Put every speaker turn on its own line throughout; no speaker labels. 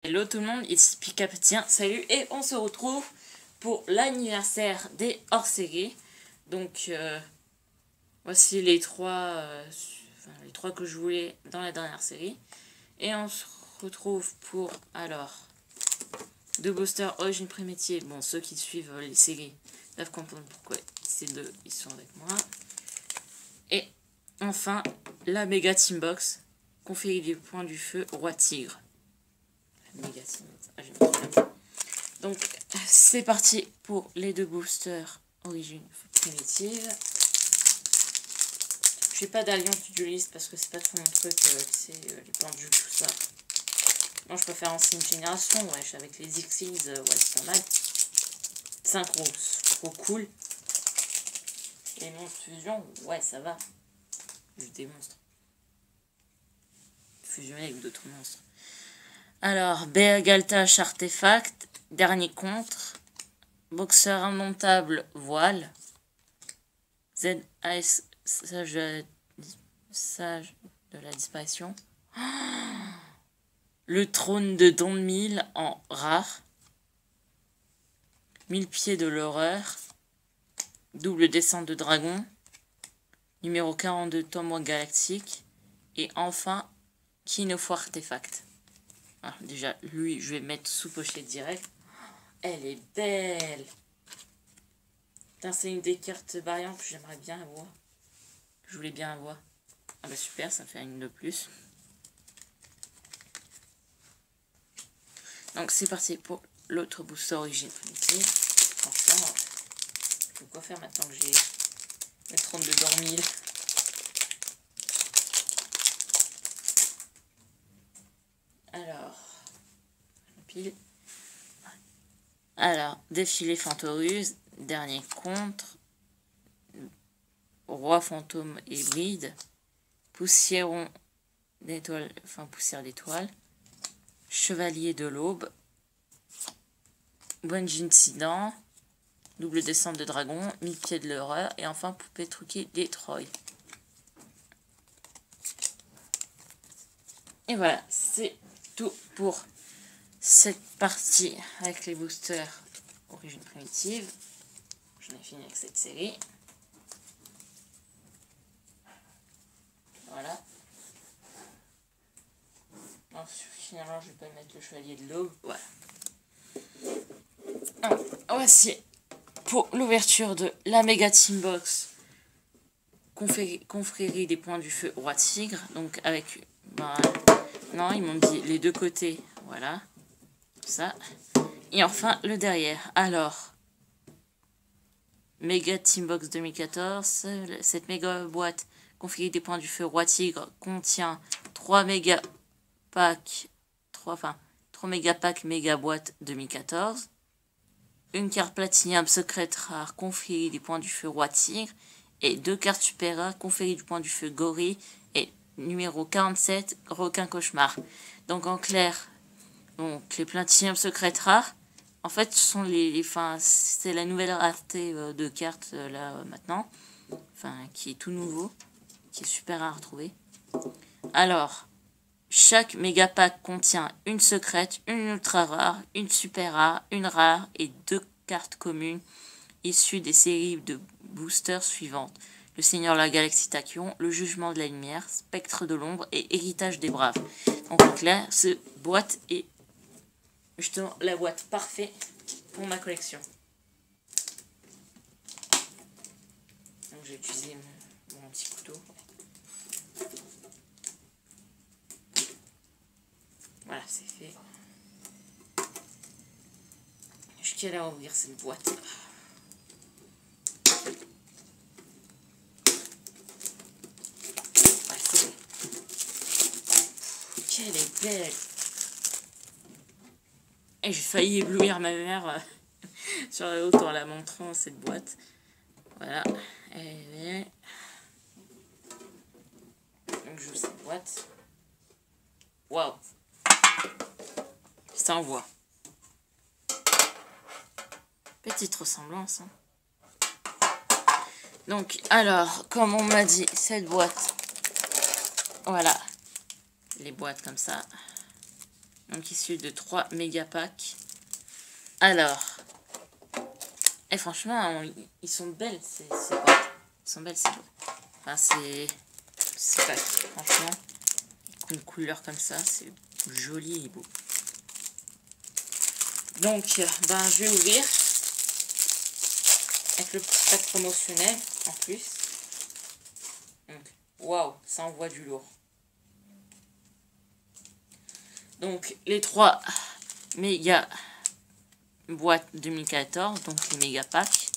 Hello tout le monde, ici Picapetien, salut, et on se retrouve pour l'anniversaire des hors-séries. Donc voici les trois que je voulais dans la dernière série. Et on se retrouve pour alors deux boosters Origine Primitive. Bon, ceux qui suivent les séries doivent comprendre pourquoi ces deux ils sont avec moi. Et enfin la Mega Team Box, conférer des points du feu Roi Tigre. Méga Team Box. Donc c'est parti pour les deux boosters Origine Primitive. Je n'ai pas d'alliance dueliste parce que c'est pas trop mon truc, c'est les pendus, tout ça. Moi je préfère ancienne génération, wesh, avec les Xyz, ouais c'est pas mal. Synchro, c'est trop cool. Les monstres fusion, ouais ça va. Je démonstre. Fusionner avec d'autres monstres. Alors, Bergaltache Artefact, dernier contre. Boxeur indomptable voile. ZAS sage de la disparition. Le trône de Don 1000 en rare. 1000 pieds de l'horreur. Double descente de dragon. Numéro 42 Tomoi galactique. Et enfin, Kinofo Artefact. Alors, déjà, lui, je vais mettre sous pochette direct. Elle est belle. C'est une des cartes variantes que j'aimerais bien avoir. Je voulais bien avoir. Ah bah super, ça fait une de plus. Donc c'est parti pour l'autre booster Origine Primitive. Franchement, je peux quoi faire maintenant que j'ai le trône de Dormil. Alors, pile. Alors, défilé Fantorus, dernier contre. Roi fantôme hybride, poussiéron d'étoiles, enfin poussière d'étoiles, chevalier de l'aube, Bungie incident, double descente de dragon, 1000 pieds de l'horreur et enfin poupée truquée Detroit. Et voilà, c'est tout pour cette partie avec les boosters Origine Primitive. J'en ai fini avec cette série. Voilà. Non, finalement, je vais pas mettre le chevalier de l'aube. Voilà. Alors, voici pour l'ouverture de la Mega Team Box. Confrérie des points du feu Roi Tigre. Donc avec... Bah, non, ils m'ont dit les deux côtés. Voilà. Ça. Et enfin, le derrière. Alors... Mega Team Box 2014. Cette méga boîte conférée des points du feu Roi Tigre contient 3 méga packs, 3 méga packs méga boîte 2014. Une carte platinium secrète rare conférée des points du feu Roi Tigre. Et 2 cartes super rares conférées du point du feu Gorille. Et numéro 47, Requin Cauchemar. Donc en clair, donc les platinium secrètes rares. En fait, ce sont c'est la nouvelle rareté de cartes là maintenant, qui est tout nouveau, qui est super rare à retrouver. Alors, chaque méga pack contient une secrète, une ultra rare, une super rare, une rare et 2 cartes communes issues des séries de boosters suivantes: le Seigneur de la Galaxie Tachyon, le Jugement de la Lumière, Spectre de l'Ombre et Héritage des Braves. Donc en clair, cette boîte est justement la boîte parfaite pour ma collection. Donc j'ai utilisé mon petit couteau. Voilà, c'est fait. Jusqu'à là ouvrir cette boîte. Ah, c'est bon. Qu'elle est belle. Et j'ai failli éblouir ma mère sur la haute en la montrant cette boîte. Voilà. Elle est... Donc j'ouvre cette boîte. Waouh. Ça envoie. Petite ressemblance. Hein. Donc, alors, comme on m'a dit, cette boîte. Voilà. Les boîtes comme ça. Donc issu de 3 méga packs. Alors, et franchement, ils sont belles ces boîtes. Ils sont belles ces boîtes. Enfin, c'est pas, franchement, une couleur comme ça, c'est joli et beau. Donc, ben, je vais ouvrir avec le petit pack promotionnel en plus. Donc, waouh, ça envoie du lourd. Donc, les 3 méga boîtes 2014, donc les méga packs.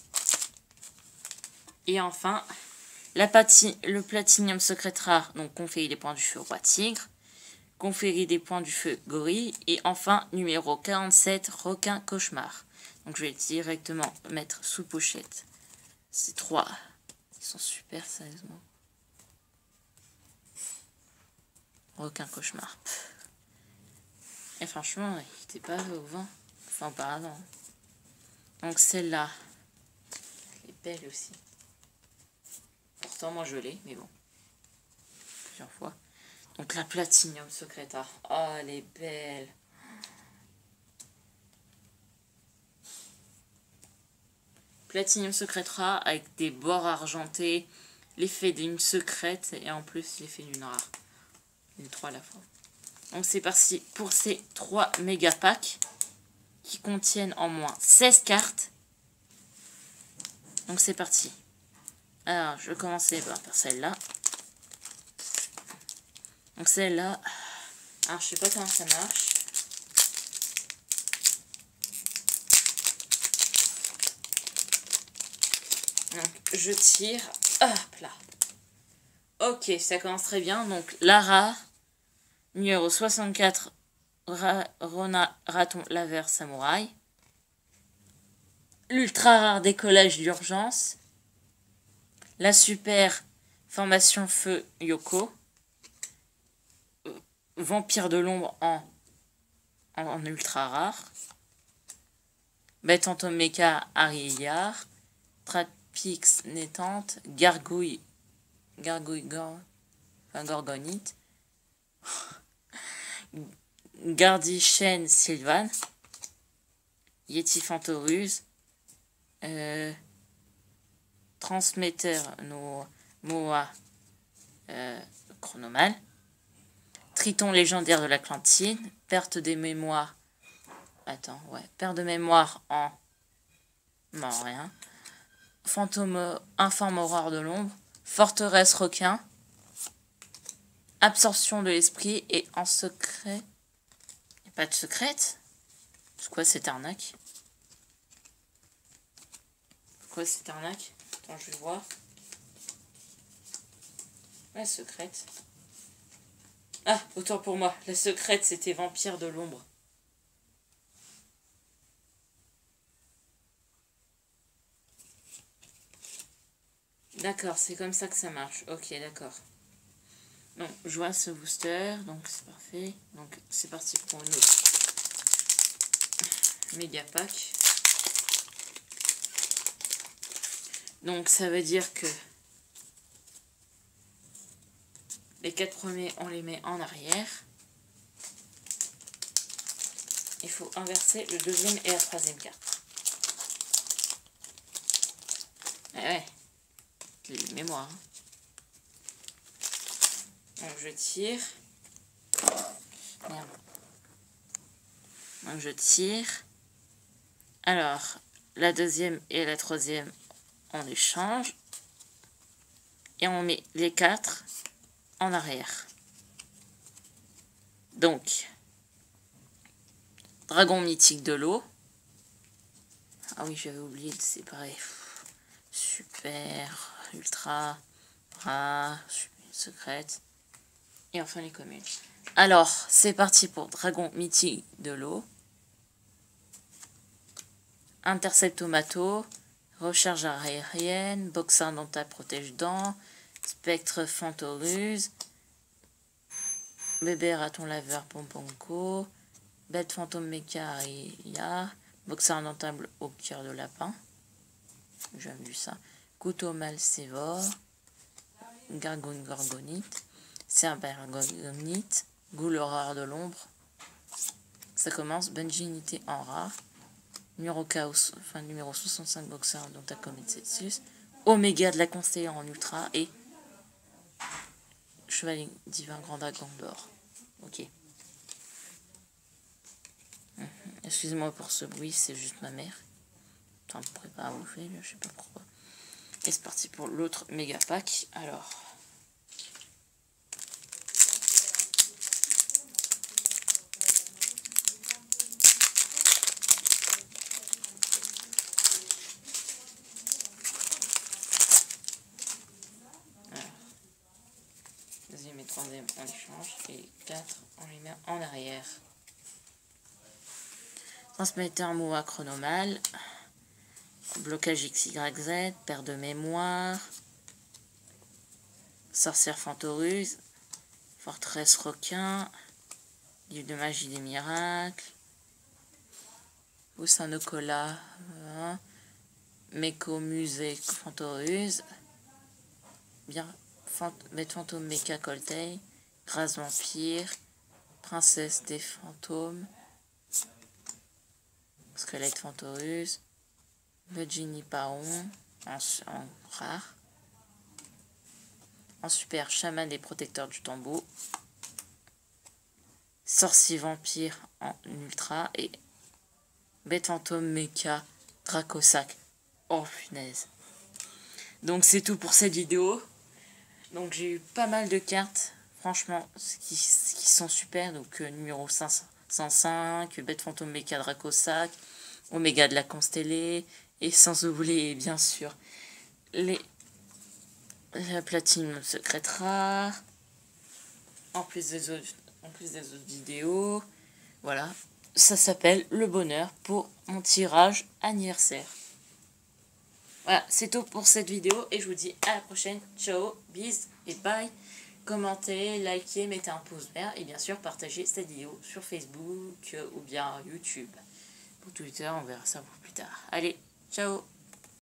Et enfin, le platinium secret rare, donc conférer des points du feu roi tigre, conférer des points du feu gorille, et enfin numéro 47 requin cauchemar. Donc je vais directement mettre sous pochette ces 3. Ils sont super sérieusement. Requin cauchemar. Et franchement, il n'était pas au vent. Enfin auparavant. Donc celle-là, elle est belle aussi. Pourtant moi je l'ai, mais bon. Plusieurs fois. Donc la platinium secret rare. Oh, elle est belle. Platinium secret rare avec des bords argentés, l'effet d'une secrète et en plus l'effet d'une rare. Les 3 à la fois. Donc c'est parti pour ces 3 méga packs qui contiennent en moins 16 cartes. Donc c'est parti. Alors je vais commencer par celle-là. Donc celle-là, alors je sais pas comment ça marche. Donc je tire, hop là. Ok, ça commence très bien. Donc Lara, numéro 64, Rona Raton Laveur Samouraï. L'ultra rare décollage d'urgence. La super formation feu Yoko. Vampire de l'ombre en ultra rare. Bête fantôme mecha Ariar. Trapix Nétante. Gargouille Gorgonite. Gardichaine Sylvan. Yeti Fantoruse. Transmetteur Moa Chronomal. Triton légendaire de l'Atlantide. Perte des mémoires. Attends, ouais. Perte de mémoire en. Non, rien. Fantôme informe horreur de l'ombre. Forteresse requin. Absorption de l'esprit et en secret. Il n'y a pas de secrète? C'est quoi cette arnaque? Pourquoi cette arnaque? Attends, je vais voir. La secrète. Ah, autant pour moi. La secrète, c'était Vampire de l'ombre. D'accord, c'est comme ça que ça marche. Ok, d'accord. Donc, je vois ce booster. Donc, c'est parfait. Donc, c'est parti pour une autre méga pack. Donc, ça veut dire que les 4 premiers, on les met en arrière. Il faut inverser le deuxième et la troisième carte. Ah ouais, les mémoires. Donc je tire. Merde. Donc je tire. Alors, la deuxième et la troisième, on les change. Et on met les 4 en arrière. Donc, dragon mythique de l'eau. Ah oui, j'avais oublié de séparer. Super, ultra, rare, secrète. Et enfin les communes. Alors, c'est parti pour dragon mythique de l'eau. Interceptomato, recharge aérienne, boxer dental protège-dents, spectre fantoruse, bébé raton laveur pomponco, bête fantôme mecha aria, boxer dental au cœur de lapin. J'ai vu ça. Couteau malsévore, gargouille gorgonite, cerbère gorgonite, goule horreur de l'ombre, Ça commence, Bungie unité en rare. Numéro Chaos, enfin numéro 65 Boxer, dont t'as commis Celsius. Oméga de la Constellée en ultra et Chevalier Divin Grand Dragon d'or. Ok. Excusez-moi pour ce bruit, c'est juste ma mère. Enfin, me prépare à bouffer, je sais pas pourquoi. Et c'est parti pour l'autre méga pack. Alors. Deuxième et troisième, on les change. Et 4, on les met en arrière. Transmetteur MOA chronomal. Blocage XYZ. Paire de mémoire. Sorcière Fantoruse. Forteresse Requin. Livre de magie des miracles. Poussin de cola. Méco Musée Fantoruse. Bien. Bête fantôme Mecha Colteil. Grâce vampire. Princesse des fantômes. Squelette Fantoruse. Virginie Paon. En rare. En super, chaman des protecteurs du tombeau. Sorcier vampire en ultra. Et bête fantôme Mecha Dracosac. Oh punaise. Donc c'est tout pour cette vidéo. Donc j'ai eu pas mal de cartes. Franchement, qui sont super. Donc numéro 505, bête fantôme Mecha Dracosac. Oméga de la Constellée. Et sans oublier bien sûr la platine secrète rare. En plus des autres vidéos. Voilà. Ça s'appelle le bonheur pour mon tirage anniversaire. Voilà, c'est tout pour cette vidéo. Et je vous dis à la prochaine. Ciao, bis et bye. Commentez, likez, mettez un pouce vert. Et bien sûr, partagez cette vidéo sur Facebook ou bien YouTube. Pour Twitter, on verra ça pour plus tard. Allez, ciao.